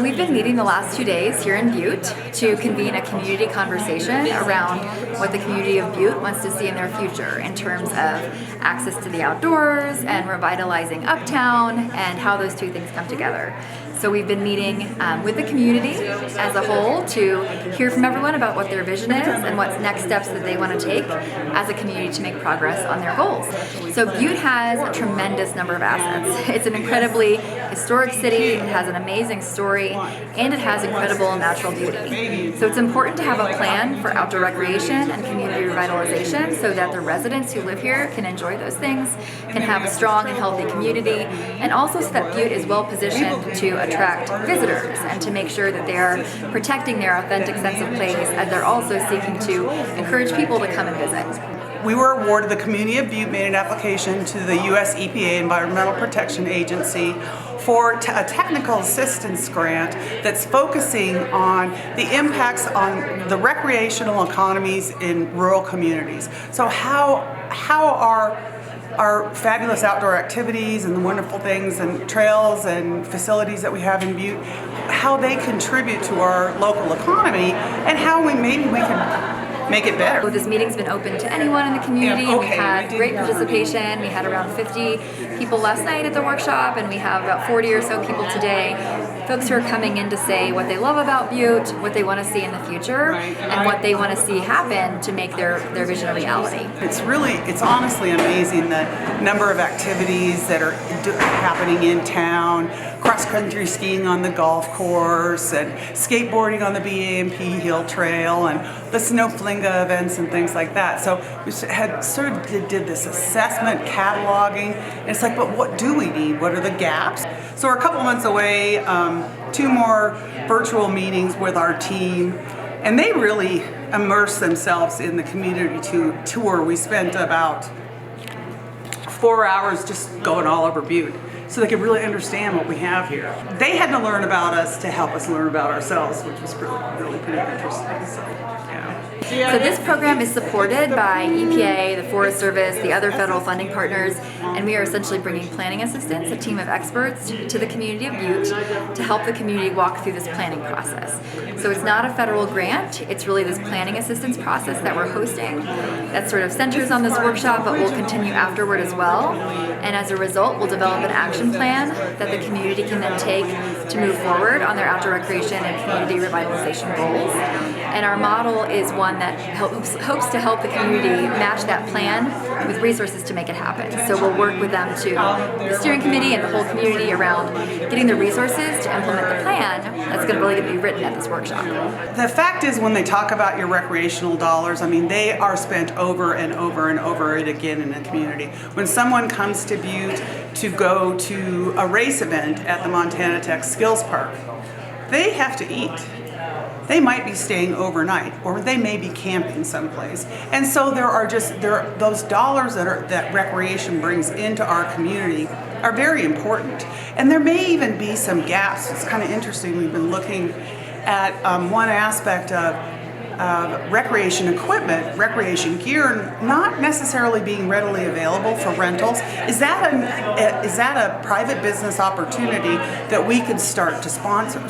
we've been meeting the last 2 days here in Butte to convene a community conversation around what the community of Butte wants to see in their future in terms of access to the outdoors and revitalizing uptown and how those two things come together. So we've been meeting with the community as a whole to hear from everyone about what their vision is and what's next steps that they want to take as a community to make progress on their goals. So Butte has a tremendous number of assets. It's an incredibly historic city, it has an amazing story, and it has incredible natural beauty. So it's important to have a plan for outdoor recreation and community revitalization so that the residents who live here can enjoy those things, can have a strong and healthy community, and also so that Butte is well positioned to attract visitors and to make sure that they are protecting their authentic sense of place as they're also seeking to encourage people to come and visit. We were awarded, the community of Butte made an application to the U.S. EPA, Environmental Protection Agency, for a technical assistance grant that's focusing on the impacts on the recreational economies in rural communities. So how our fabulous outdoor activities and the wonderful things and trails and facilities that we have in Butte, how they contribute to our local economy and how maybe we can make it better. So this meeting's been open to anyone in the community. We've had great participation. We had around 50 people last night at the workshop, and we have about 40 or so people today. Folks who are coming in to say what they love about Butte, what they want to see in the future, and what they want to see happen to make their vision a reality. It's honestly amazing the number of activities that are happening in town. Cross-country skiing on the golf course and skateboarding on the BAMP Hill Trail and the snow flinga events and things like that. So we had sort of did this assessment, cataloging, and it's like, but what do we need? What are the gaps? So we're a couple months away, 2 more virtual meetings with our team, and they really immerse themselves in the community tour. We spent about 4 hours just going all over Butte, so they could really understand what we have here. They had to learn about us to help us learn about ourselves, which was really pretty interesting. So, yeah. So this program is supported by EPA, the Forest Service, the other federal funding partners, and we are essentially bringing planning assistance, a team of experts, to the community of Butte to help the community walk through this planning process. So it's not a federal grant, it's really this planning assistance process that we're hosting that sort of centers on this workshop, but will continue afterward as well. And as a result, we'll develop an action plan that the community can then take to move forward on their outdoor recreation and community revitalization goals. And our model is one that hopes to help the community match that plan with resources to make it happen. So we'll work with them the steering committee and the whole community around getting the resources to implement the plan that's going to really be written at this workshop. The fact is, when they talk about your recreational dollars, I mean, they are spent over and over and over it again in the community. When someone comes to Butte to go to a race event at the Montana Tech Skills Park, they have to eat. They might be staying overnight, or they may be camping someplace. And so those dollars that recreation brings into our community are very important. And there may even be some gaps. It's kind of interesting. We've been looking at one aspect of recreation equipment, recreation gear, not necessarily being readily available for rentals. Is that a private business opportunity that we could start to sponsor?